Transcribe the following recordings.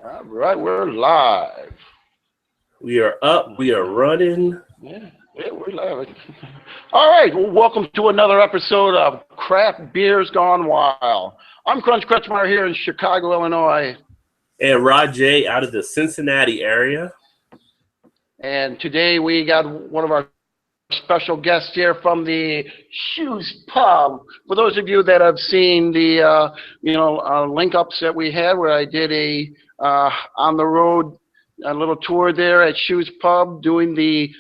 All right, we're live. We are up. We are running. Yeah, we're live. All right, well, welcome to another episode of Craft Beers Gone Wild. I'm Crunch Crutchmeyer here in Chicago, Illinois. And Rod J out of the Cincinnati area. And today we got one of our special guests here from the Shoes Pub. For those of you that have seen the link ups that we had, where I did a on the road a little tour there at Shoes Pub doing the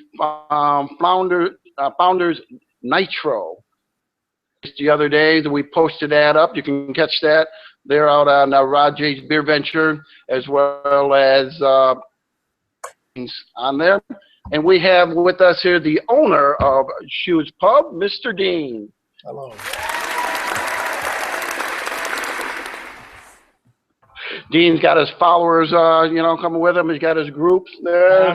Founders Nitro. The other day we posted that up. You can catch that there out on Rod J's Beer Venture as well as on there. And we have with us here the owner of Shoes Pub, Mr. Dean. Hello. Dean's got his followers, coming with him. He's got his groups there.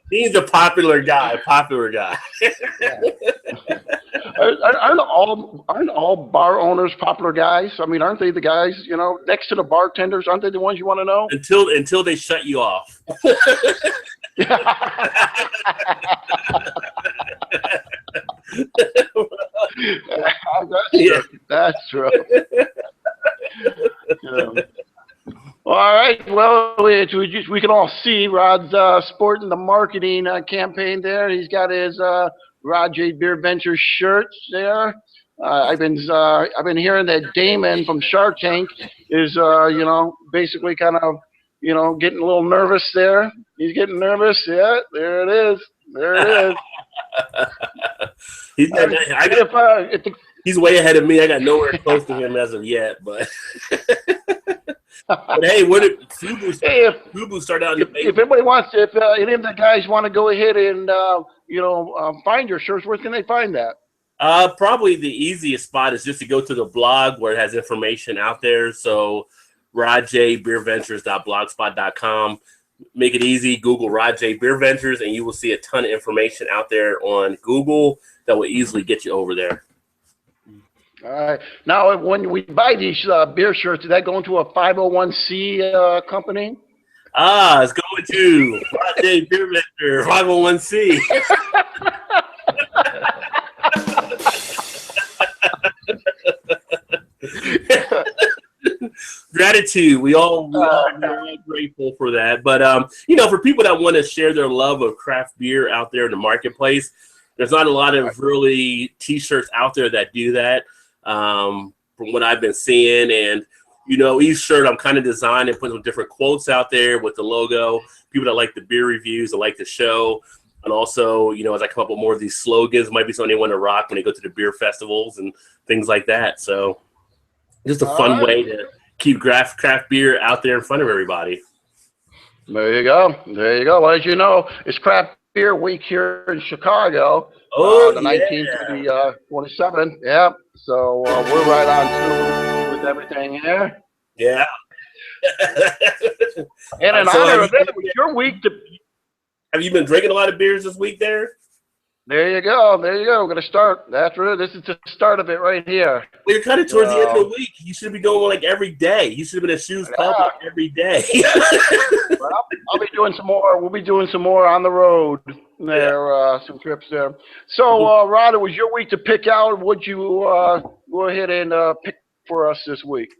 He's a popular guy. Yeah. Aren't all bar owners popular guys? I mean, aren't they the guys, next to the bartenders? Aren't they the ones you want to know? Until they shut you off. That's true. All right. Well, we can all see Rod's sporting the marketing campaign there. He's got his Rod J BeerVentures shirts there. I've been hearing that Damon from Shark Tank is basically kind of getting a little nervous there. He's getting nervous. Yeah, there it is. He's way ahead of me. I got nowhere close to him as of yet, but. But hey, what if Fubu start out? If anybody wants, if any of the guys want to go ahead and find your shirts, where can they find that? Probably the easiest spot is just to go to the blog where it has information out there. So rodjbeerventures.blogspot.com. Make it easy. Google Rod J BeerVentures, and you will see a ton of information out there on Google that will easily get you over there. All right. Now, when we buy these beer shirts, is that going to a 501c company? It's going to Rod J BeerVentures 501c. Gratitude. We all are grateful for that. But for people that want to share their love of craft beer out there in the marketplace, there's not a lot of really t-shirts out there that do that. From what I've been seeing, and each shirt I'm kind of designing and putting some different quotes out there with the logo. People that like the beer reviews, that like the show, and also as I come up with more of these slogans, might be something they want to rock when they go to the beer festivals and things like that. So just a fun way to keep craft beer out there in front of everybody. There you go. Well, as you know, it's Craft Beer Week here in Chicago. The 19th to the 27th. Yeah. So we're right on through with everything here. Yeah. And in honor of it, your week. Have you been drinking a lot of beers this week there? There you go. We're going to start. That's right. This is the start of it right here. Well, you're kind of towards the end of the week. You should be doing one like every day. You should have been at Shoes Pub every day. Well, I'll be doing some more. We'll be doing some more on the road there, some trips there. So, Rod, it was your week to pick out. Would you go ahead and pick for us this week?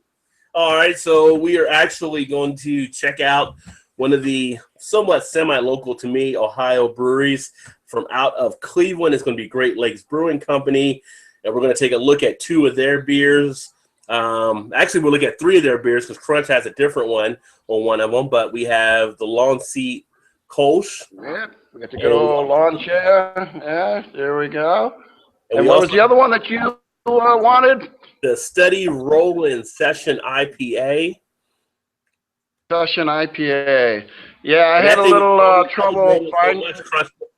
All right. So we are actually going to check out one of the somewhat semi-local to me Ohio breweries from out of Cleveland. It's going to be Great Lakes Brewing Company, and we're going to take a look at two of their beers. Actually, we'll look at three of their beers because Crunch has a different one on one of them, but we have the Lawn Seat Kolsch. Yeah, we got the good old lawn chair. Yeah, there we go. And what was the other one that you wanted? The Steady Rollin' Session IPA. Session IPA. Yeah, I had a little trouble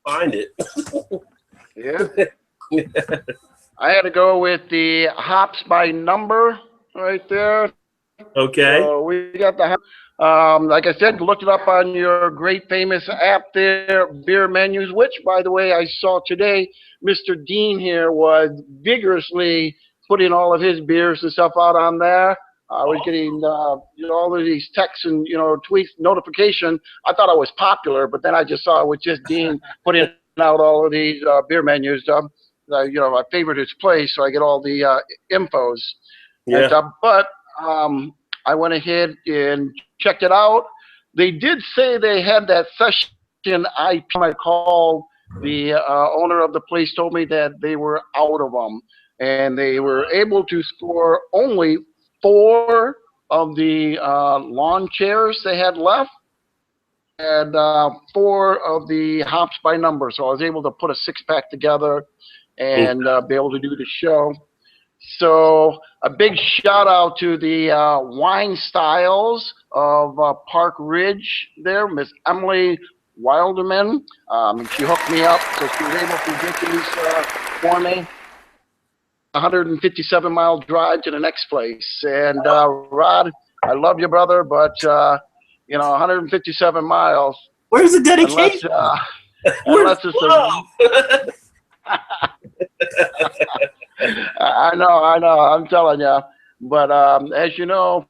find it. Yeah. I had to go with the hops by number right there. Okay. So we got the like I said, looked it up on your great famous app there, Beer Menus, which, by the way, I saw today. Mr. Dean here was vigorously putting all of his beers and stuff out on there. I was getting, all of these texts and, tweets, notification. I thought I was popular, but then I just saw it was just Dean putting out all of these beer menus. My favorite is place, so I get all the infos. Yeah. But I went ahead and checked it out. They did say they had that session IP. I called the owner of the place, told me that they were out of them, and they were able to score only 4 of the lawn chairs they had left, and 4 of the hops by number. So I was able to put a 6-pack together and be able to do the show. So a big shout out to the wine styles of Park Ridge there, Miss Emily Wilderman. She hooked me up, so she was able to get these for me. 157-mile drive to the next place. And Rod, I love you, brother, but 157 miles. Where's the dedication? Unless it's I know, I'm telling you. But as you know,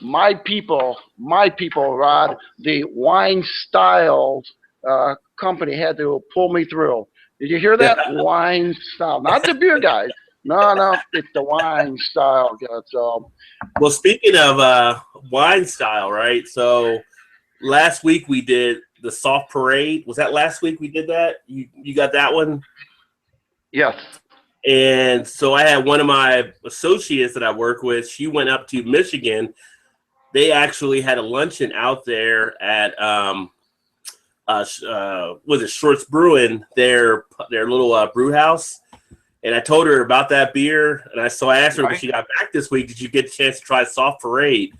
my people, Rod, the Wine Styles company had to pull me through. Did you hear that? Yeah. Wine Style, not the beer guys. No, it's the Wine Style. So, well, speaking of Wine Style, right? So last week we did the Soft Parade. Was that last week we did that? You got that one? Yes. And so I had one of my associates that I work with. She went up to Michigan. They actually had a luncheon out there at Shorts Brewing, their little brew house. And I told her about that beer. And so I asked her when she got back this week, did you get a chance to try Soft Parade?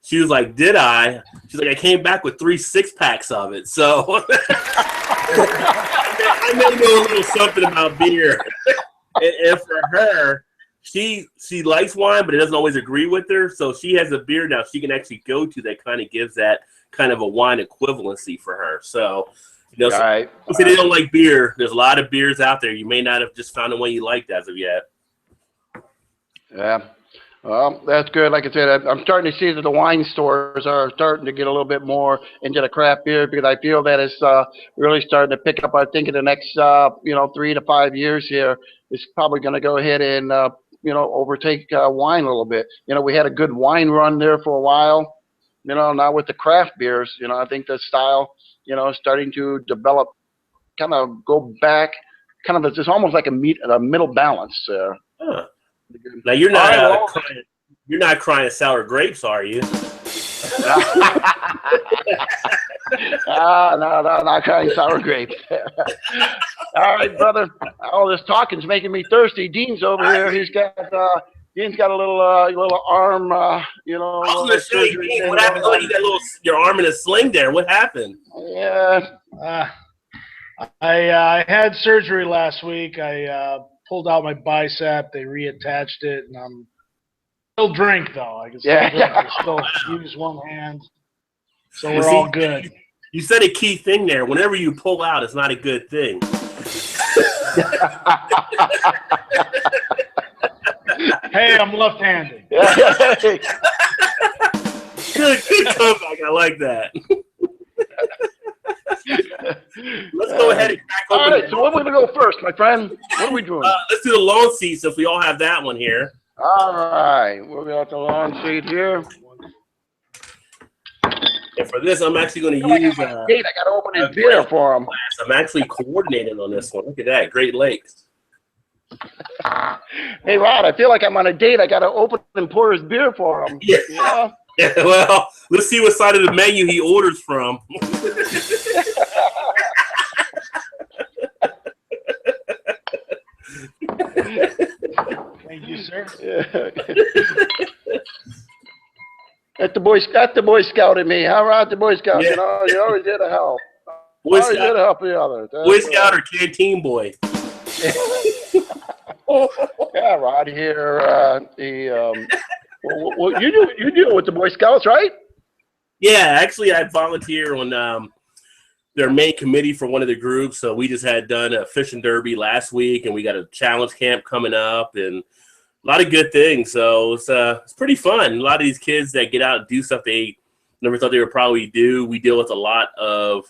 She was like, did I? She's like, I came back with 3 6-packs of it. So I may know a little something about beer. And for her, she likes wine, but it doesn't always agree with her. So she has a beer now she can actually go to that kind of gives that kind of a wine equivalency for her. So, if they don't like beer, there's a lot of beers out there. You may not have just found the one you liked as of yet. Yeah. Well, that's good. Like I said, I'm starting to see that the wine stores are starting to get a little bit more into the craft beer because I feel that it's really starting to pick up. I think in the next 3 to 5 years here, it's probably going to go ahead and overtake wine a little bit. We had a good wine run there for a while. Now with the craft beers, I think the style, is starting to develop, kind of go back, kind of it's almost like a middle balance there. Huh. Now you're not crying sour grapes, are you? No, not crying sour grapes. All right, brother. All this talking's making me thirsty. Dean's over here. Dean's got a little arm. I was gonna say, Dean, what happened? Oh, you got your arm in a sling there. What happened? Yeah. I had surgery last week. I pulled out my bicep. They reattached it, and I'm still drink though. I can still drink. I still use one hand, so we're all good. You said a key thing there. Whenever you pull out, it's not a good thing. Hey, I'm left-handed. Good comeback. I like that. Let's go ahead and crack open. All right, so what are we going to go first, my friend? What are we doing? Let's do the lawn seat since we all have that one here. All right, we'll got the lawn seat here. And for this, I'm actually going to use I got to open his beer for him. I'm actually coordinating on this one. Look at that, Great Lakes. Hey, Rod, I feel like I'm on a date. I got to open and pour his beer for him. Yeah. Yeah, well, let's see what side of the menu he orders from. Thank you, sir. Yeah. That's the Boy Scout in me, huh, Rod? The Boy Scout. Yeah. You always did a help. Boy Scout. Did help the other. Boy Scout or canteen boy. Yeah, Rod here. Well, you deal with the Boy Scouts, right? Yeah, actually, I volunteer on their main committee for one of the groups. So we just had done a fishing derby last week, and we got a challenge camp coming up, and A lot of good things. So it's pretty fun. A lot of these kids that get out and do stuff they never thought they would probably do. We deal with a lot of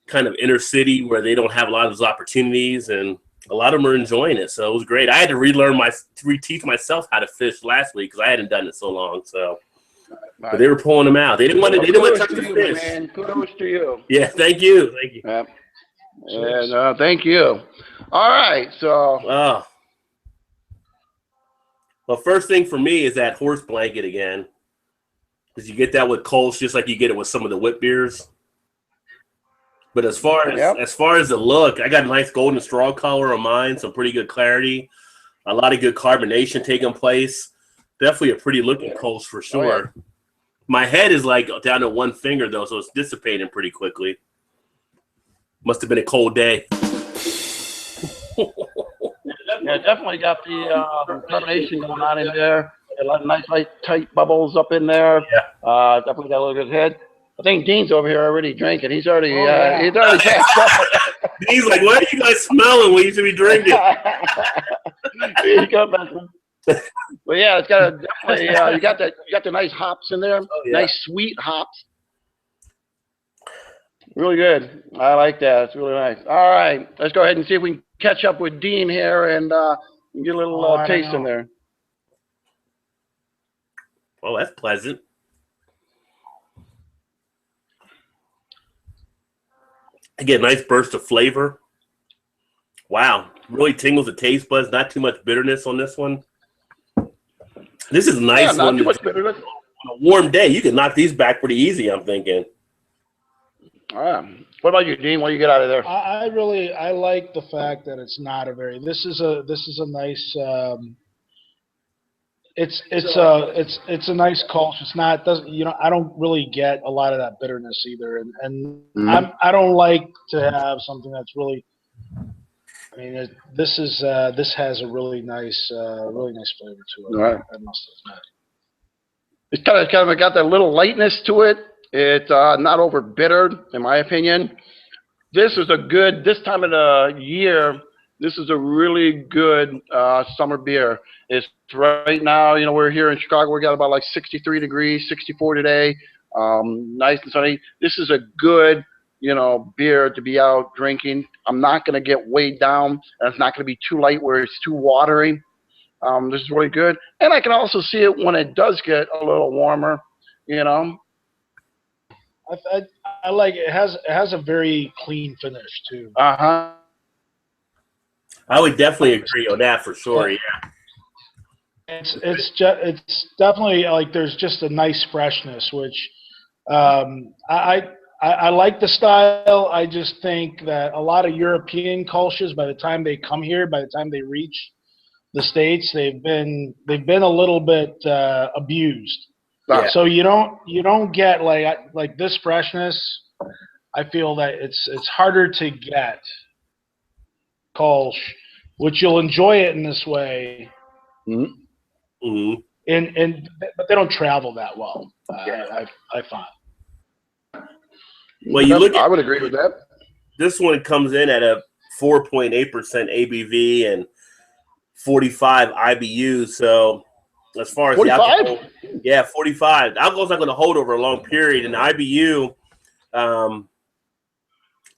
kind of inner city where they don't have a lot of those opportunities, and a lot of them are enjoying it. So it was great. I had to reteach myself how to fish last week because I hadn't done it so long. So, but they were pulling them out. They didn't want to. They didn't want to touch the fish. Man. Kudos to you. Yeah, thank you. Yep. And thank you. All right, so. Well, first thing for me is that horse blanket again, because you get that with Kolsch just like you get it with some of the whip beers. But as far as the look, I got a nice golden straw color on mine, some pretty good clarity, a lot of good carbonation taking place. Definitely a pretty looking Kolsch for sure. Oh, yeah. My head is like down to one finger though, so it's dissipating pretty quickly. Must have been a cold day. Yeah, definitely got the carbonation going on in there. A lot of nice, light, tight bubbles up in there. Yeah. Definitely got a little good head. I think Dean's over here already drinking. He's already passed up. Dean's like, "What are you guys smelling when you should be drinking?" Here you go, man. Well, yeah, it's got definitely. You got the nice hops in there. Oh, yeah. Nice sweet hops. Really good. I like that. It's really nice. All right, let's go ahead and see if we can catch up with Dean here and get a little taste in there. Oh, that's pleasant. I get a nice burst of flavor. Wow, really tingles the taste buds. Not too much bitterness on this one. This is a nice one. Not too much bitterness. On a warm day, you can knock these back pretty easy, I'm thinking. All right. What about you, Dean? What do you get out of there? I like the fact that it's not a very. This is a nice. It's a nice Kolsch. It's not. Doesn't I don't really get a lot of that bitterness either, and I don't like to have something that's really. I mean, this has a really nice flavor to it. All right. I must admit. It's kind of got that little lightness to it. It's not over bitter, in my opinion. This is this time of the year. This is a really good summer beer. It's right now, we're here in Chicago. We got about like 63 degrees, 64 today. Nice and sunny. This is a good, beer to be out drinking. I'm not going to get weighed down, and it's not going to be too light where it's too watery. This is really good. And I can also see it when it does get a little warmer, I like it. It has a very clean finish too. Uh-huh. I would definitely agree on that for sure. Yeah. It's definitely like there's just a nice freshness, which I like the style. I just think that a lot of European Kolsches, by the time they come here, by the time they reach the States, they've been a little bit abused. Yeah. So you don't get like this freshness. I feel that it's harder to get Kolsch, which you'll enjoy it in this way. Mm-hmm. Mm-hmm. But they don't travel that well. I find. Well, I would agree with that. This one comes in at a 4.8% ABV and 45 IBU. So as far as 45? the alcohol, 45. The alcohol's not going to hold over a long period, and the IBU,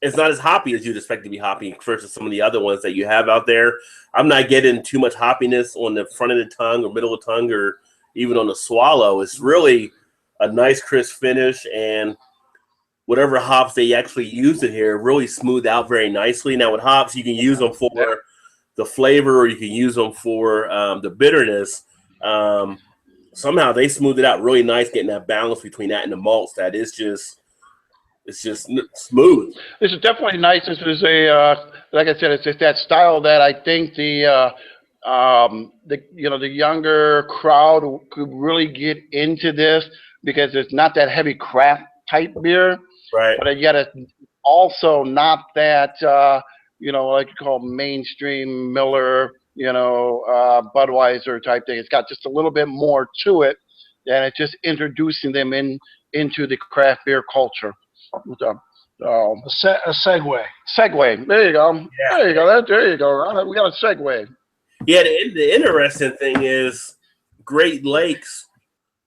it's not as hoppy as you'd expect to be hoppy versus some of the other ones that you have out there. I'm not getting too much hoppiness on the front of the tongue or middle of the tongue or even on the swallow. It's really a nice crisp finish, and whatever hops they actually use in here really smooth out very nicely. Now with hops, you can use them for the flavor or you can use them for the bitterness. Somehow they smooth it out really nice, getting that balance between that and the malts. That is just, it's just smooth. This is definitely nice. This is like I said, it's just that style that I think the younger crowd could really get into this because it's not that heavy craft type beer, right? But yet it's also not that like you call mainstream Miller, Budweiser type thing. It's got just a little bit more to it, and it's just introducing them into the craft beer culture. A segue. Segue. There you go. Yeah. There you go. There you go. We got a segue. Yeah, the interesting thing is Great Lakes.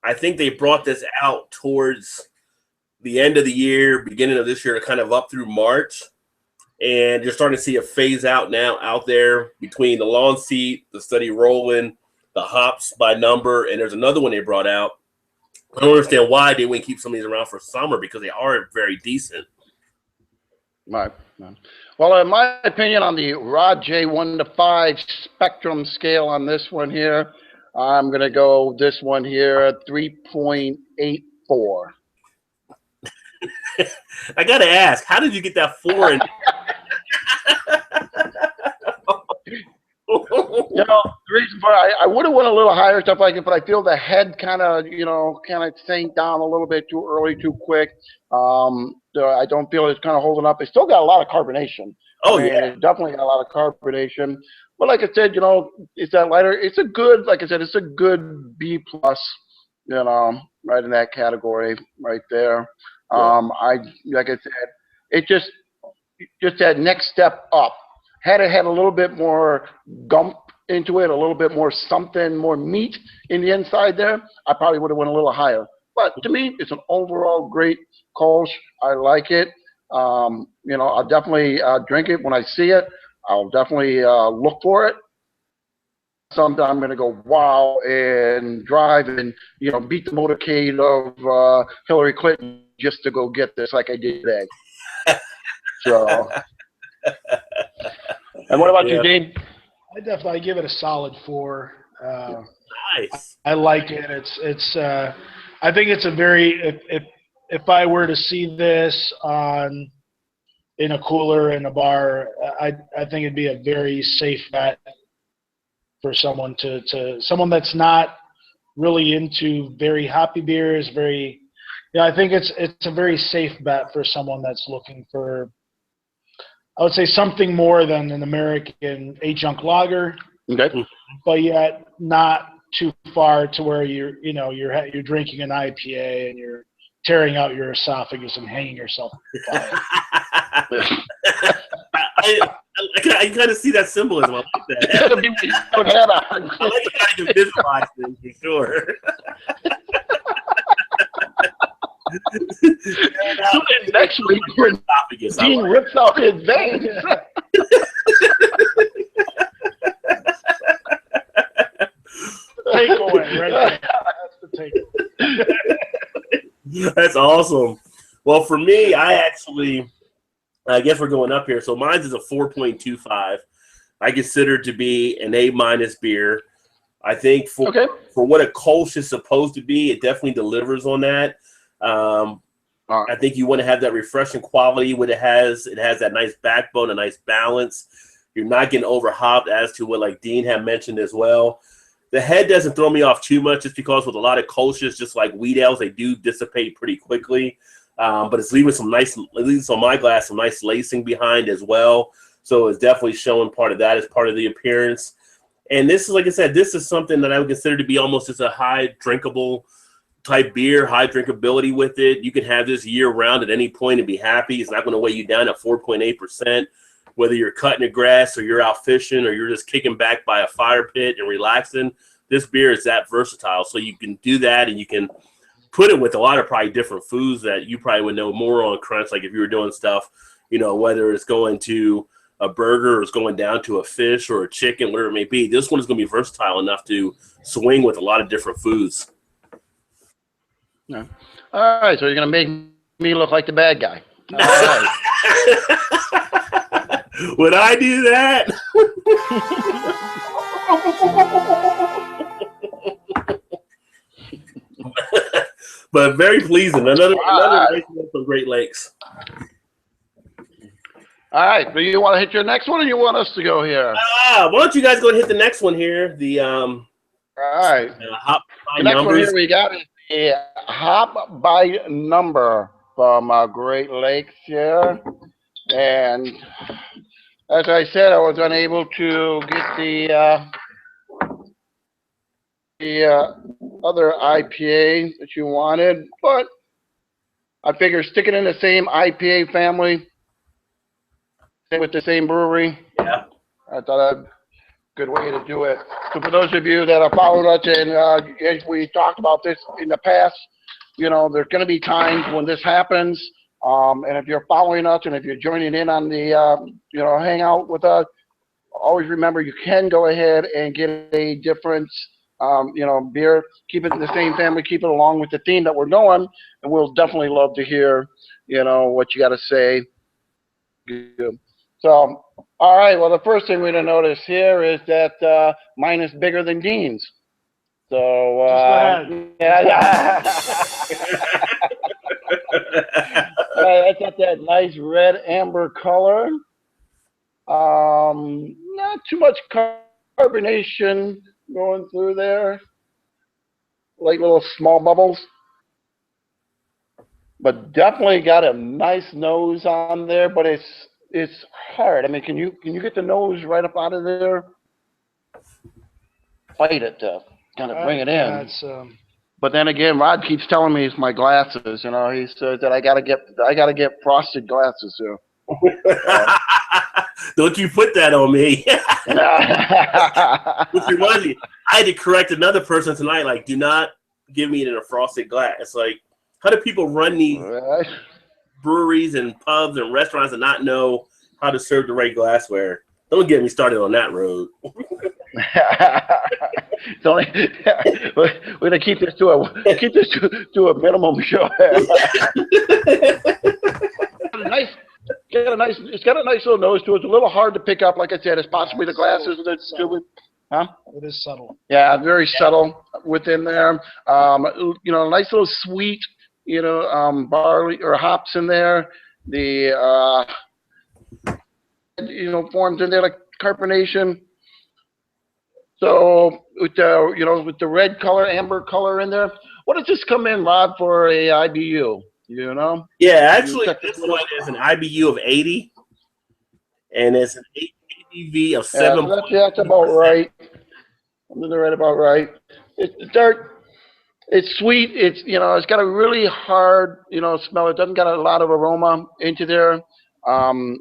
I think they brought this out towards the end of the year, beginning of this year, kind of up through March. And you're starting to see a phase out now out there between the lawn seat, the steady rolling, the hops by number, and there's another one they brought out. I don't understand why they wouldn't keep some of these around for summer because they are very decent. Right. Well, in my opinion, on the Rod J 1 to 5 spectrum scale on this one here, I'm going to go this one here, 3.84. I got to ask, how did you get that 4 in? You know, the reason for I would have went a little higher, stuff like it, but I feel the head kind of, kind of sank down a little bit too early, too quick. So I don't feel it's kind of holding up. It still got a lot of carbonation. Oh, yeah. It definitely got a lot of carbonation. But like I said, it's that lighter. It's a good, like I said, it's a good B plus, right in that category right there. Like I said, it just that next step up. Had it had a little bit more gump into it, a little bit more something, more meat in the inside there, I probably would have went a little higher. But to me, it's an overall great Kolsch. I like it. I'll definitely drink it when I see it. I'll definitely look for it. Sometime I'm going to go wow and drive and, beat the motorcade of Hillary Clinton just to go get this like I did today. So... And what about you, Dean? I definitely give it a solid 4. Nice. I like it. It's. I think it's a very. If I were to see this in a cooler in a bar, I think it'd be a very safe bet for someone someone that's not really into very hoppy beers. I think it's a very safe bet for someone that's looking for, I would say, something more than an American 8-junk lager, okay, but yet not too far to where you're drinking an IPA and you're tearing out your esophagus and hanging yourself by it. I kind of see that symbolism. I like that. I like how you can visualize things for sure. Next week, Dean rips out his veins. Takeaway, right there. That's the takeaway. That's awesome. Well, for me, I guess we're going up here. So mine's is a 4.25. I consider it to be an A- beer. I think for what a Kolsch is supposed to be, it definitely delivers on that. I think you want to have that refreshing quality. What it has that nice backbone, a nice balance. You're not getting over hopped, as to what like Dean had mentioned as well. The head doesn't throw me off too much, just because with a lot of Kolsch's, just like wheat ales, they do dissipate pretty quickly. But it's leaving at least on my glass, some nice lacing behind as well. So it's definitely showing part of that as part of the appearance. And this is, like I said, this is something that I would consider to be almost just a high drinkable type beer, high drinkability with it. You can have this year round at any point and be happy. It's not going to weigh you down at 4.8%, whether you're cutting the grass or you're out fishing or you're just kicking back by a fire pit and relaxing. This beer is that versatile. So you can do that, and you can put it with a lot of probably different foods that you probably would know more on Crunch. Like if you were doing stuff, whether it's going to a burger or it's going down to a fish or a chicken, whatever it may be, this one is going to be versatile enough to swing with a lot of different foods. Yeah. All right, so you're going to make me look like the bad guy. All right. Would I do that? But very pleasing. Another nice one from Great Lakes. All right, do you want to hit your next one, or you want us to go here? Why don't you guys go and hit the next one here? The all right, hop by the next numbers. one here we got is the hop by number from Great Lakes here, and as I said, I was unable to get the other IPA that you wanted, but I figured stick it in the same IPA family with the same brewery. Yeah. I thought Good way to do it. So for those of you that have followed us, and as we talked about this in the past, you know, there's going to be times when this happens. And if you're following us and if you're joining in on the, you know, hangout with us, always remember you can go ahead and get a different, you know, beer. Keep it in the same family. Keep it along with the theme that we're going. And we'll definitely love to hear, you know, what you got to say. So, all right. Well, the first thing we're going to notice here is that mine is bigger than Dean's. So, yeah. It's got that nice red amber color. Not too much carbonation going through there, like little small bubbles. But definitely got a nice nose on there, but it's hard. I mean, can you get the nose right up out of there? Fight it to kind of bring it in. But then again, Rod keeps telling me it's my glasses. You know, he says that I gotta get frosted glasses here. Don't you put that on me. Which reminds me, I had to correct another person tonight. Like, do not give me it in a frosted glass. It's like, how do people run these breweries and pubs and restaurants and not know how to serve the right glassware? Don't get me started on that road. We're gonna keep this to a minimum show. It's got a nice little nose to it. It's a little hard to pick up, like I said. It's possibly the glasses that's doing. Huh? It is subtle. Yeah, very subtle within there. You know, nice little sweet, you know, barley or hops in there. The you know, forms in there like carbonation. So with the, you know, with the red color, amber color in there, what does this come in, Rod, for a IBU? You know? Yeah, actually, this one is an IBU of 80, and it's an ABV of 7. Yeah, that's about right. That's right about right. It's dark. It's sweet. It's, you know, it's got a really hard, you know, smell. It doesn't got a lot of aroma into there.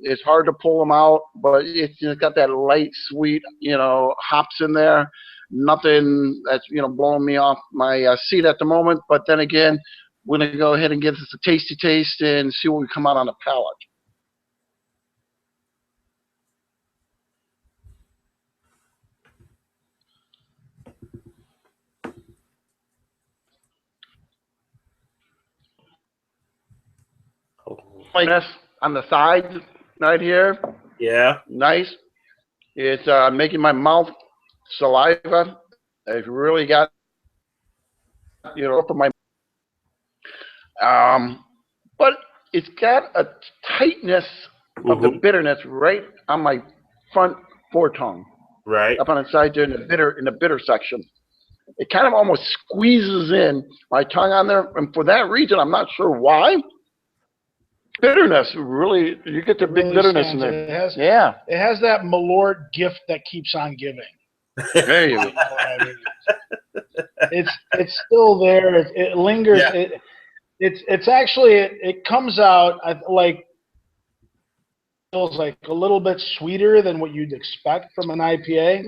It's hard to pull them out, but it's got that light, sweet, you know, hops in there. Nothing that's, you know, blowing me off my seat at the moment. But then again, we're going to go ahead and give this a tasty taste and see what we come out on the palate. Like this on the side right here. Yeah. Nice. It's making my mouth saliva. It's really got, you know, for my but it's got a tightness of the bitterness right on my front foretongue. Right. Up on the side there in the bitter section. It kind of almost squeezes in my tongue on there, and for that reason, I'm not sure why. Bitterness, really, you get the big really bitterness in there. It has that Malort gift that keeps on giving. There you go. It's still there. It lingers. Yeah. It's actually it comes out like feels like a little bit sweeter than what you'd expect from an IPA.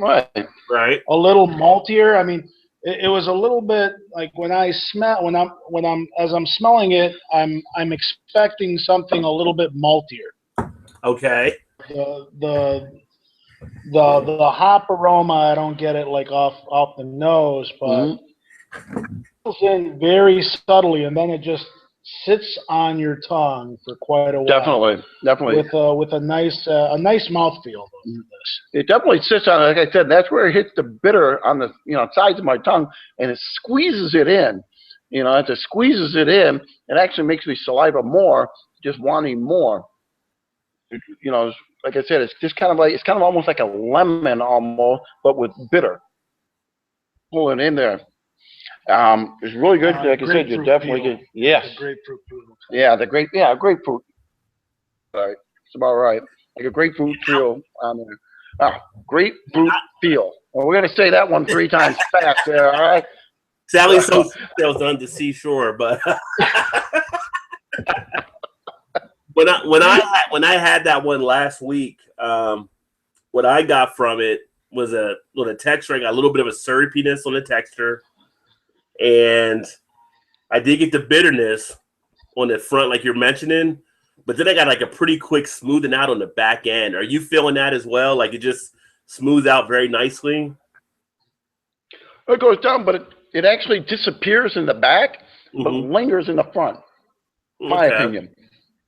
Right. A little maltier. I mean, it was a little bit like as I'm smelling it, I'm expecting something a little bit maltier. Okay. The hop aroma, I don't get it like off the nose, but it goes in very subtly, and then it just sits on your tongue for quite a while. Definitely. With a nice mouthfeel. It definitely sits on, like I said, that's where it hits the bitter on the, you know, sides of my tongue, and it squeezes it in. You know, as it squeezes it in, it actually makes me saliva more, just wanting more. You know, like I said, it's just kind of like, it's kind of almost like a lemon almost, but with bitter. Pulling in there. It's really good. Like I said, you definitely get, yes. The grapefruit peel. Yeah, grapefruit. All right, it's about right. Like a grapefruit peel on there. Grapefruit peel. Well, we're gonna say that one 3 times fast there. All right. Sally so was on the seashore, but when I had that one last week, what I got from it was a little texture. I got a little bit of a syrupiness on the texture, and I did get the bitterness on the front, like you're mentioning. But then I got like a pretty quick smoothing out on the back end. Are you feeling that as well? Like it just smooths out very nicely? It goes down, but it actually disappears in the back, but lingers in the front. My opinion.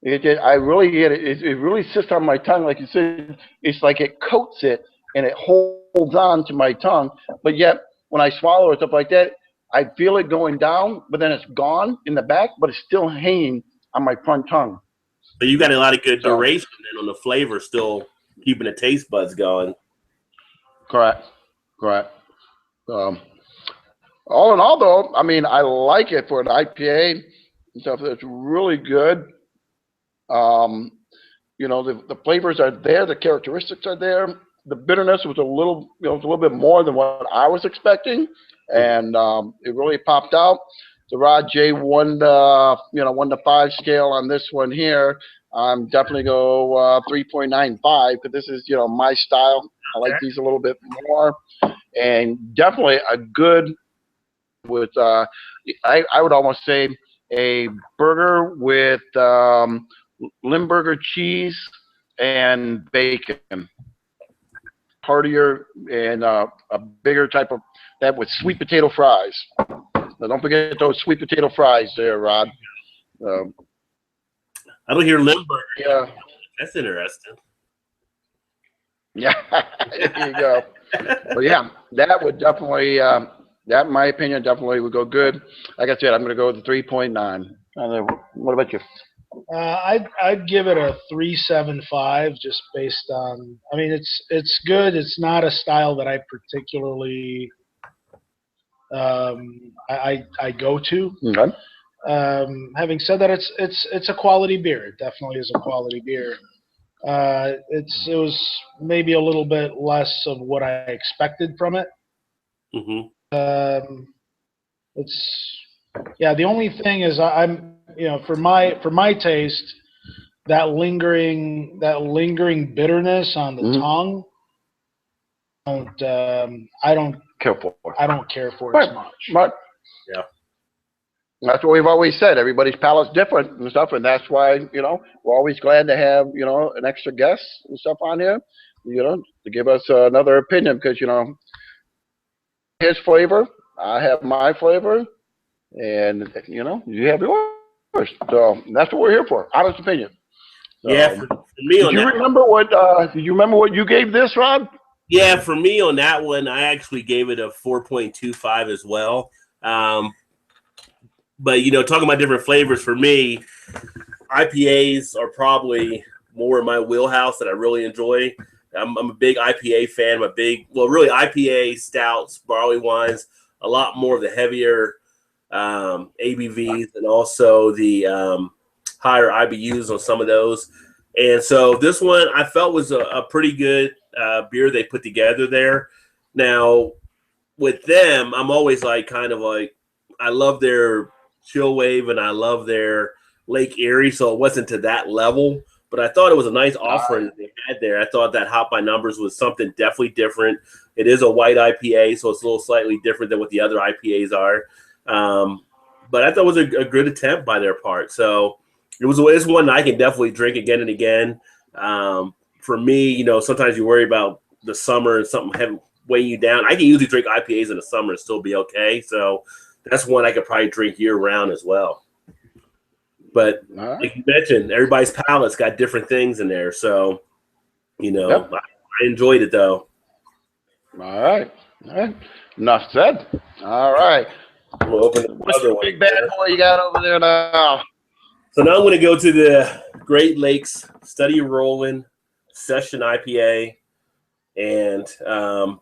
I really get it. It really sits on my tongue, like you said. It's like it coats it and it holds on to my tongue. But yet, when I swallow or stuff like that, I feel it going down, but then it's gone in the back, but it's still hanging on my front tongue. So you got a lot of good duration then on the flavor, still keeping the taste buds going. Correct. All in all, though, I mean, I like it for an IPA and stuff. It's really good. You know, the flavors are there, the characteristics are there. The bitterness was a little bit more than what I was expecting, and it really popped out. The Rod J 1 to 5 scale on this one here. I'm definitely go 3.95 because this is my style. I like these a little bit more, and definitely a good with I would almost say a burger with Limburger cheese and bacon, heartier and a bigger type of that with sweet potato fries. Now, don't forget those sweet potato fries there, Rod. I don't hear Limburger. Yeah, that's interesting. Yeah, there you go. But yeah, that would definitely, that in my opinion, definitely would go good. Like I said, I'm going to go with the 3.9. What about you? I'd give it a 3.75 just based on. I mean, it's good. It's not a style that I particularly I go to. Okay. Having said that, it's a quality beer. It definitely is a quality beer. It was maybe a little bit less of what I expected from it. The only thing is I'm for my taste, that lingering bitterness on the tongue. I don't care for it as much. But yeah, that's what we've always said. Everybody's palate's different and stuff, and that's why we're always glad to have an extra guest and stuff on here, to give us another opinion because his flavor, I have my flavor, and you have yours. So that's what we're here for. Honest opinion. So, yeah, for me on that. Did you remember what you gave this, Rob? Yeah, for me on that one, I actually gave it a 4.25 as well. But talking about different flavors, for me, IPAs are probably more in my wheelhouse that I really enjoy. I'm a big IPA fan. Really IPA, stouts, barley wines, a lot more of the heavier ABVs and also the higher IBUs on some of those. And so this one I felt was a pretty good beer they put together there. Now, with them, I'm always I love their Chill Wave and I love their Lake Erie, so it wasn't to that level. But I thought it was a nice offering that they had there. I thought that Hop by Numbers was something definitely different. It is a white IPA, so it's a little slightly different than what the other IPAs are. But I thought it was a good attempt by their part. So it's one I can definitely drink again and again. For me, sometimes you worry about the summer and something heavy weighing you down. I can usually drink IPAs in the summer and still be okay. So that's one I could probably drink year round as well. But like you mentioned, everybody's palate's got different things in there. So, I enjoyed it though. All right. Enough said. All right. We'll open the What's the big bad boy you got over there now? So now I'm going to go to the Great Lakes Steady Rollin' Session IPA. And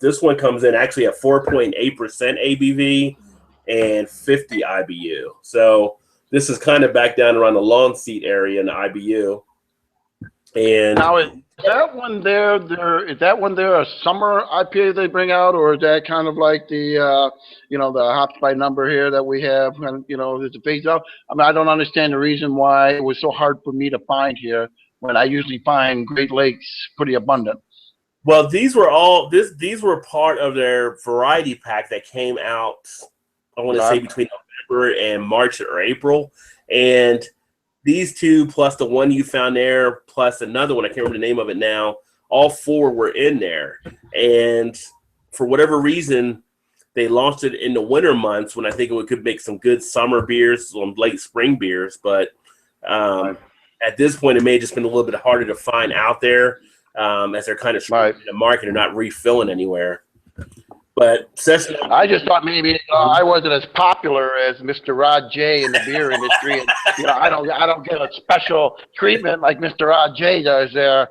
this one comes in actually at 4.8% ABV and 50 IBU. So this is kind of back down around the long seat area in the IBU. And now, is that one there a summer IPA they bring out, or is that kind of like the the hops by number here that we have, and there's a phase out? I mean, I don't understand the reason why it was so hard for me to find here when I usually find Great Lakes pretty abundant. Well, these were part of their variety pack that came out, I want to say between November and March or April. And these two plus the one you found there plus another one, I can't remember the name of it now, all four were in there. And for whatever reason, they launched it in the winter months when I think it could make some good summer beers, some late spring beers. But at this point, it may have just been a little bit harder to find out there as they're kind of in the market and not refilling anywhere. But I just thought maybe I wasn't as popular as Mr. Rod J in the beer industry, and I don't get a special treatment like Mr. Rod J does there.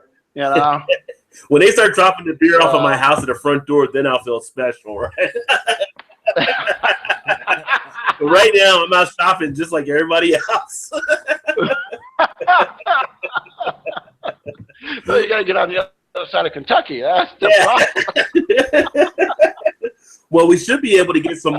When they start dropping the beer off of my house at the front door, then I'll feel special, right? But right now, I'm out shopping just like everybody else. So you got to get on the other side of Kentucky. That's the problem. Well, we should be able to get some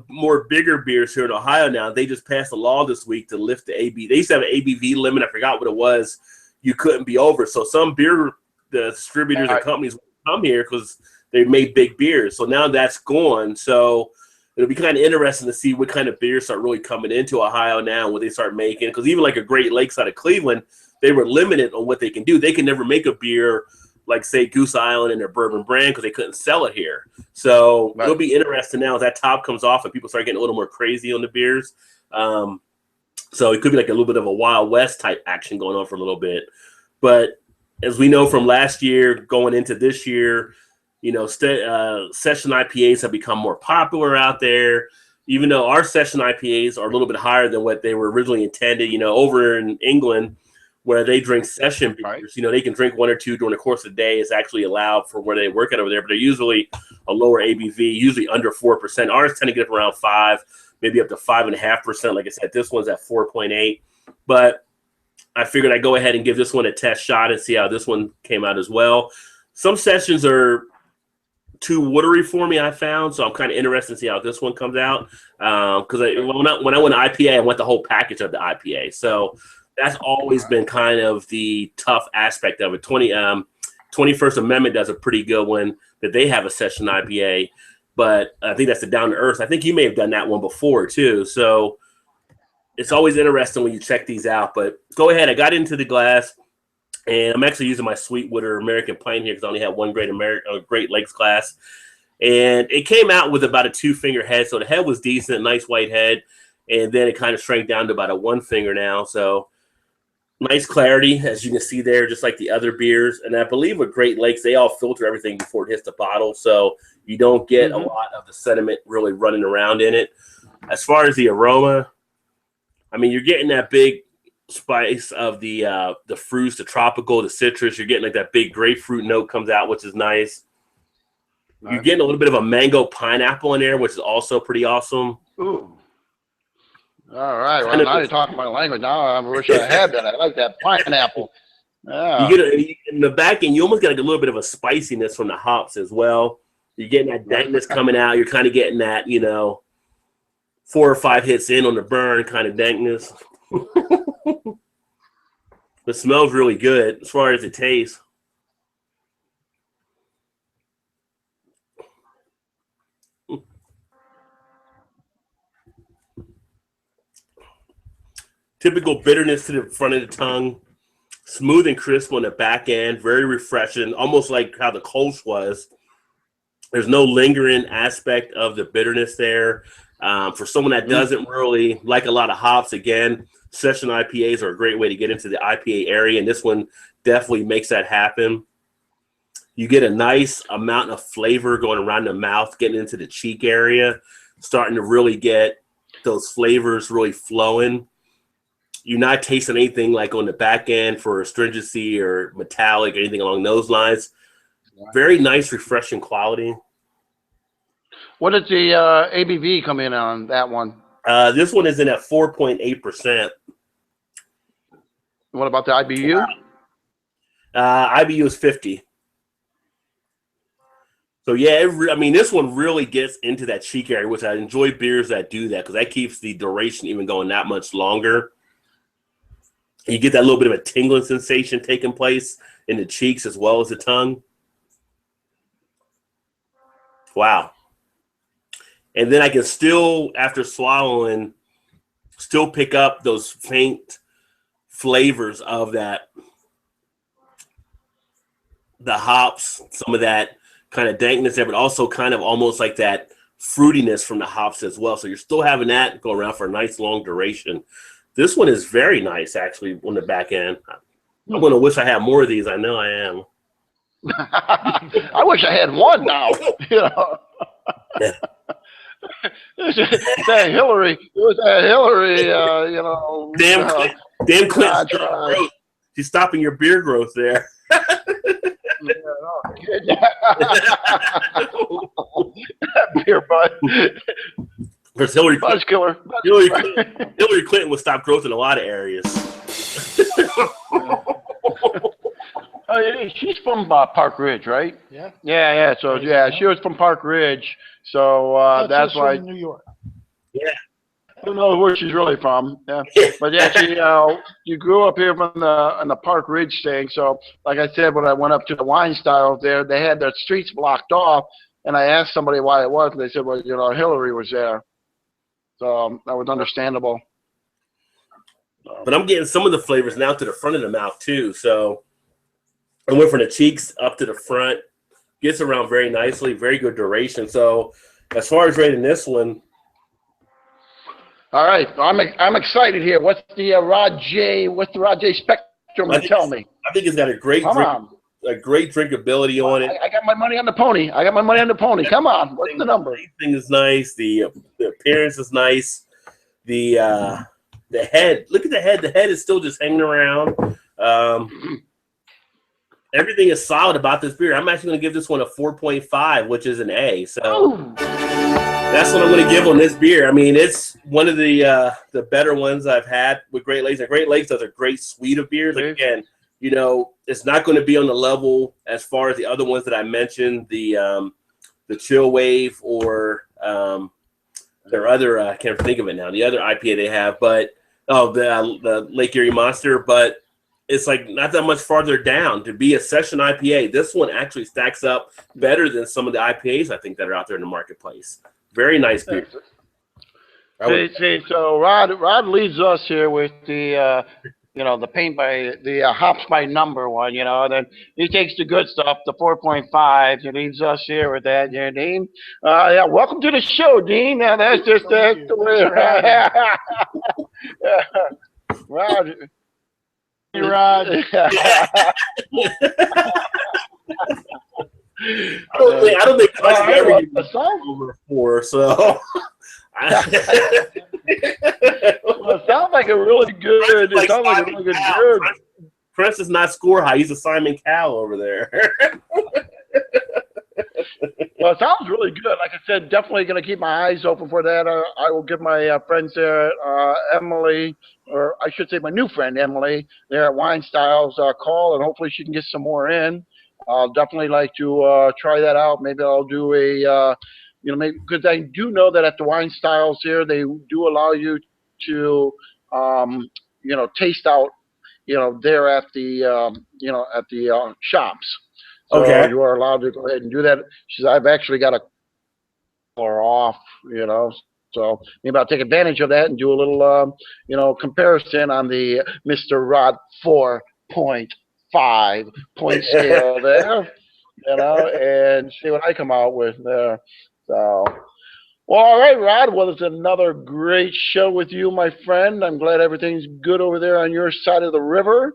more bigger beers here in Ohio now. They just passed a law this week to lift the ABV. They used to have an ABV limit. I forgot what it was. You couldn't be over. So some beer distributors and companies will come here because they made big beers. So now that's gone. So it'll be kind of interesting to see what kind of beers start really coming into Ohio now and what they start making. Because even like a Great Lakes out of Cleveland, they were limited on what they can do. They can never make a beer like, say, Goose Island and their bourbon brand because they couldn't sell it here. So it'll be interesting now as that top comes off and people start getting a little more crazy on the beers. So it could be like a little bit of a Wild West type action going on for a little bit. But as we know from last year going into this year, session IPAs have become more popular out there, even though our session IPAs are a little bit higher than what they were originally intended. Over in England, where they drink session beers, they can drink one or two during the course of the day. It's actually allowed for where they work at over there, but they're usually a lower ABV, usually under 4%. Ours tend to get up around 5%. Maybe up to 5.5%. Like I said, this one's at 4.8. But I figured I'd go ahead and give this one a test shot and see how this one came out as well. Some sessions are too watery for me, I found. So I'm kind of interested to see how this one comes out. Because when I went to IPA, I went the whole package of the IPA. So that's always been kind of the tough aspect of it. 21st Amendment does a pretty good one that they have a session IPA. But I think that's the Down to Earth. I think you may have done that one before, too. So it's always interesting when you check these out. But go ahead. I got into the glass, and I'm actually using my Sweetwater American Pint here because I only had one Great Lakes glass. And it came out with about a 2-finger head. So the head was decent, nice white head. And then it kind of shrank down to about a 1-finger now. So nice clarity, as you can see there, just like the other beers. And I believe with Great Lakes, they all filter everything before it hits the bottle. So you don't get a lot of the sediment really running around in it. As far as the aroma, I mean, you're getting that big spice of the fruits, the tropical, the citrus. You're getting like that big grapefruit note comes out, which is nice. You're getting a little bit of a mango pineapple in there, which is also pretty awesome. Ooh. All right. Well, now you're talking my language. Now I wish I had that. I like that pineapple. Yeah. You get in the back end, you almost get like a little bit of a spiciness from the hops as well. You're getting that dankness coming out. You're kind of getting that, 4 or 5 hits in on the burn kind of dankness. The smell's really good as far as it tastes. Typical bitterness to the front of the tongue, smooth and crisp on the back end, very refreshing, almost like how the Kolsch was. There's no lingering aspect of the bitterness there. For someone that doesn't really like a lot of hops, again, session IPAs are a great way to get into the IPA area, and this one definitely makes that happen. You get a nice amount of flavor going around the mouth, getting into the cheek area, starting to really get those flavors really flowing. You're not tasting anything like on the back end for astringency or metallic or anything along those lines. Very nice, refreshing quality. What did the ABV come in on that one? This one is in at 4.8%. What about the IBU? IBU is 50. So, yeah, this one really gets into that cheek area, which I enjoy beers that do that because that keeps the duration even going that much longer. You get that little bit of a tingling sensation taking place in the cheeks as well as the tongue. Wow. And then I can still, after swallowing, still pick up those faint flavors of that, the hops, some of that kind of dankness there, but also kind of almost like that fruitiness from the hops as well. So you're still having that go around for a nice long duration. This one is very nice, actually, on the back end. I'm going to wish I had more of these. I know I am. I wish I had one now. You know. Yeah. That Hillary, it was that Hillary, you know. Damn Clinton. She's stopping your beer growth there. Beer bud. Because Hillary Buzz killer. Hillary Clinton would stop growth in a lot of areas. She's from Park Ridge, right? Yeah. Yeah. So yeah, she was from Park Ridge. So that's why. From New York. Yeah. I don't know where she's really from. Yeah. But yeah, she grew up here from the Park Ridge thing. So like I said, when I went up to the wine styles there, they had their streets blocked off, and I asked somebody why it was, and they said, well, you know, Hillary was there. So that was understandable. But I'm getting some of the flavors now to the front of the mouth too. So I went from the cheeks up to the front. Gets around very nicely, very good duration. So as far as rating this one. All right, I'm excited here. What's the Rod J spectrum? Tell me. I think it's got a great drinkability on it. I got my money on the pony. Come on, what's the number? Everything is nice. The appearance is nice. The head. Look at the head. The head is still just hanging around. Everything is solid about this beer. I'm actually going to give this one a 4.5, which is an A. So that's what I'm going to give on this beer. I mean, it's one of the better ones I've had with Great Lakes. And Great Lakes does a great suite of beers. Like, again, you know, it's not going to be on the level as far as the other ones that I mentioned, the Chill Wave or their other, I can't think of it now, the other IPA they have, but the Lake Erie Monster, but it's like not that much farther down to be a session IPA. This one actually stacks up better than some of the IPAs I think that are out there in the marketplace. Very nice beer. So Rod leads us here with the the paint by the hops by number one, you know, and then he takes the good stuff, the 4.5. He leaves us here with that, yeah, Dean. Yeah, welcome to the show, Dean. Now that's just the way. Rod. Hey, Rod. I don't think I've ever given over 4, so. Well, it sounds like a really good. It sounds like a really good beer. Prince does not score high. He's a Simon Cowell over there. Well, it sounds really good. Like I said, definitely going to keep my eyes open for that. I will give my friends there, Emily, or I should say my new friend Emily, there at Wine Styles, a call, and hopefully she can get some more in. I'll definitely like to try that out. Maybe I'll do a. Maybe because I do know that at the Wine Styles here, they do allow you to, taste out, there at the shops. So okay. You are allowed to go ahead and do that. She says, I've actually got a color off, so maybe I'll take advantage of that and do a little, comparison on the Mr. Rod 4.5 point scale there, and see what I come out with there. So, well, all right, Rod. Well, it's another great show with you, my friend. I'm glad everything's good over there on your side of the river.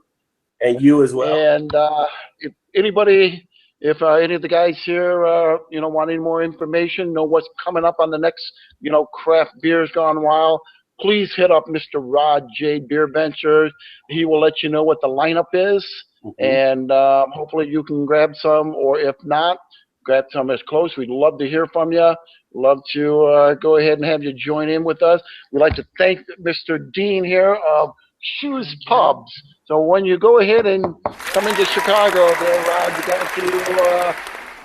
And you as well. And if any of the guys here, want any more information, know what's coming up on the next, Craft Beers Gone Wild, please hit up Mr. Rod J. BeerVentures. He will let you know what the lineup is. Mm-hmm. And hopefully you can grab some, or if not, grab some as close. We'd love to hear from you. Love to go ahead and have you join in with us. We'd like to thank Mr. Dean here of Shoes Pubs. So when you go ahead and come into Chicago there, Rod, you got to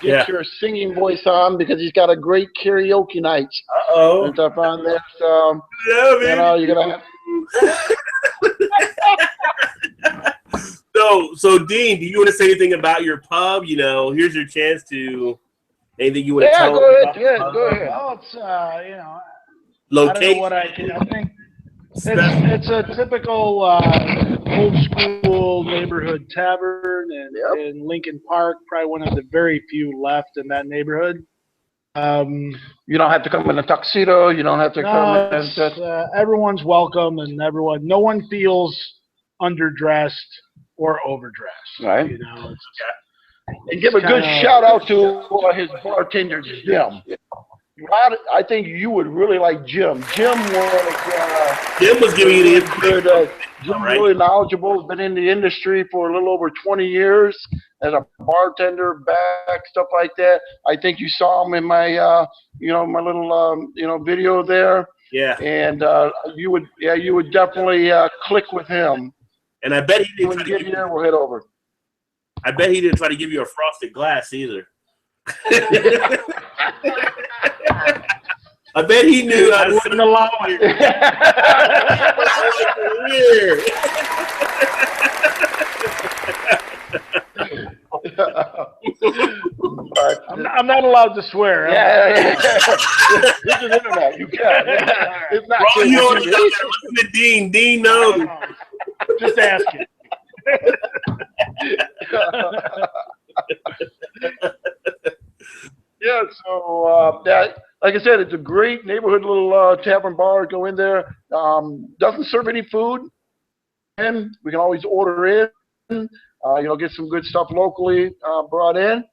get your singing voice on, because he's got a great karaoke night. And stuff on there. So, you're going to have... So Dean, do you want to say anything about your pub? You know, here's your chance to anything you want to tell. Go ahead. Yeah, go ahead. Well, it's you know, Location. I don't know what I can. I think it's a typical old school neighborhood tavern in Lincoln Park. Probably one of the very few left in that neighborhood. You don't have to come in a tuxedo. You don't have to come in. Everyone's welcome, and no one feels underdressed or overdressed. Right. You know, and give a good shout out to his bartender, Jim. Rod, I think you would really like Jim. Jim was giving you the input. Jim's really knowledgeable. Been in the industry for a little over 20 years as a bartender, back stuff like that. I think you saw him in my, my little, video there. Yeah. And you would definitely click with him. And I bet he didn't. When you get here, we'll head over. I bet he didn't try to give you a frosted glass either. I bet he knew I wouldn't allow it. I'm not allowed to swear. Yeah. This is internet. You can. It's not. Bro, you already know that. Listen to Dean. Dean knows. Just ask it. Yeah, so that, like I said, it's a great neighborhood little tavern bar. Go in there. Doesn't serve any food, and we can always order in. Get some good stuff locally brought in,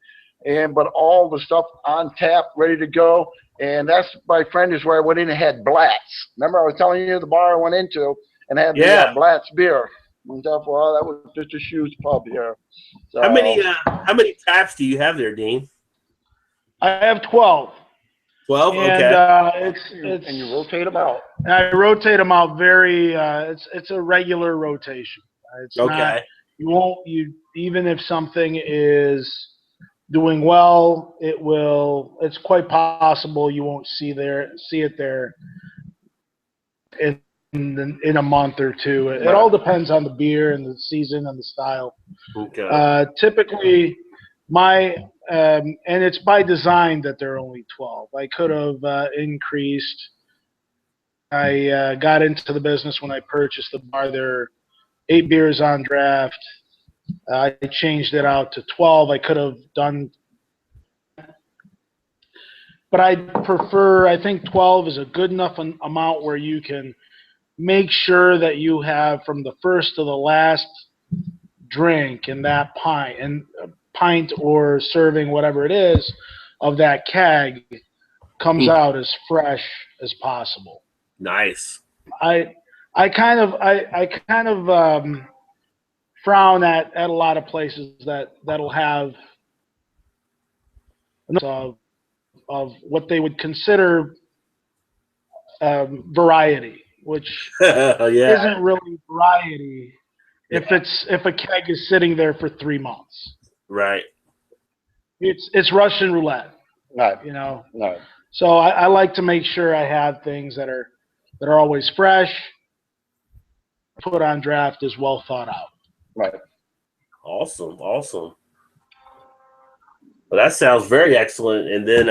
but all the stuff on tap, ready to go. And that's, my friend, is where I went in and had Blatz. Remember, I was telling you the bar I went into and had the Blatz beer. And therefore, that was just a huge pub here. So, how many taps do you have there, Dean? I have 12. 12, and, okay. And you rotate them out. I rotate them out very. It's a regular rotation. It's okay. Not, even if something is doing well, it's quite possible you won't see it there in a month or two. It all depends on the beer and the season and the style. Okay. Typically, and it's by design that there are only 12. I could have increased. I got into the business when I purchased the bar. There are 8 beers on draft. I changed it out to 12. I could have done, but I think 12 is a good enough amount where you can make sure that you have, from the first to the last drink in that pint or serving, whatever it is, of that keg comes out as fresh as possible. Nice. I kind of frown at a lot of places that'll have of what they would consider variety, which isn't really variety if a keg is sitting there for 3 months. Right. It's Russian roulette. Right. Right. So I like to make sure I have things that are always fresh, put on draft, is well thought out. Right. Awesome. Well, that sounds very excellent. And then,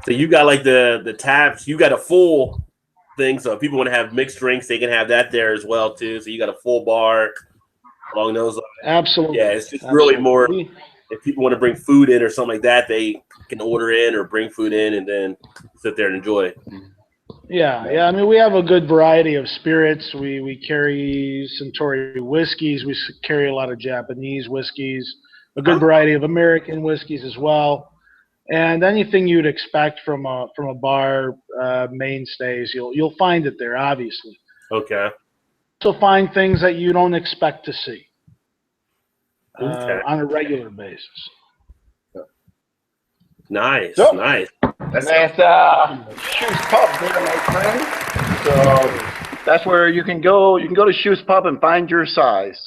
so you got like the taps. You got a full thing. So if people want to have mixed drinks, they can have that there as well too. So you got a full bar along those lines. Absolutely. Yeah, it's just really more. If people want to bring food in or something like that, they can order in or bring food in and then sit there and enjoy it. Yeah. I mean, we have a good variety of spirits. We carry Centauri whiskeys. We carry a lot of Japanese whiskeys, a good variety of American whiskeys as well, and anything you'd expect from a bar mainstays, you'll find it there, obviously. Okay. So find things that you don't expect to see on a regular basis. Nice. That's Shoes Pub there, my friend. So that's where you can go. You can go to Shoes Pub and find your size.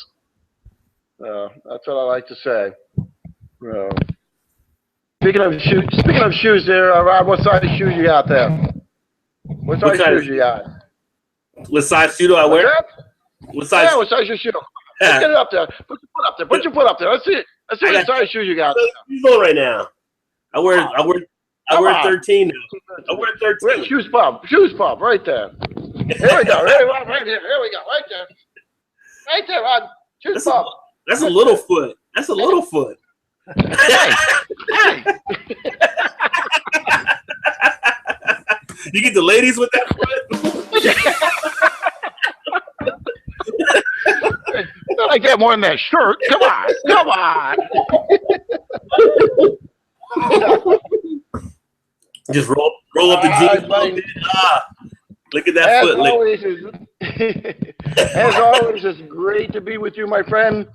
That's what I like to say. Speaking of shoes, there, Rob, what size shoes you got there? What size shoes you got? What size shoe do I wear? What size? Yeah, what size your shoe? Let's get it up there. Put your foot up there. Put your foot up there. Let's see it. Let's see what size shoes you got. Shoes on right now. I wear 13 now. I wear 13. Shoes pump right there. Here we go. Right here. Here we go. Right there. Right there, Rod. Shoes pump. That's a little foot. That's a little foot. Hey. You get the ladies with that foot? I get more than that shirt. Come on. Come on. Just roll up the jeans. Look at that foot. As always, it's great to be with you, my friend.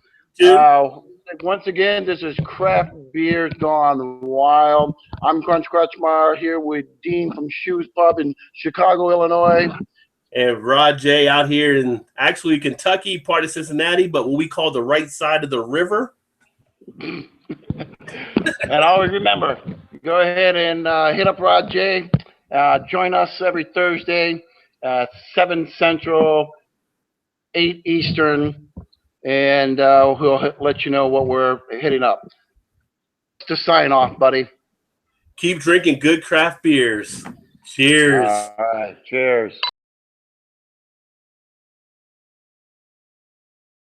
Once again, this is Craft Beer Gone Wild. I'm Crunch Crutchmar here with Dean from Shoes Pub in Chicago, Illinois. And Rod J out here in actually Kentucky, part of Cincinnati, but what we call the right side of the river. And always remember, go ahead and hit up Rod J. Join us every Thursday, 7 Central, 8 Eastern, and we'll let you know what we're hitting up. To sign off, buddy. Keep drinking good craft beers. Cheers. All right, cheers.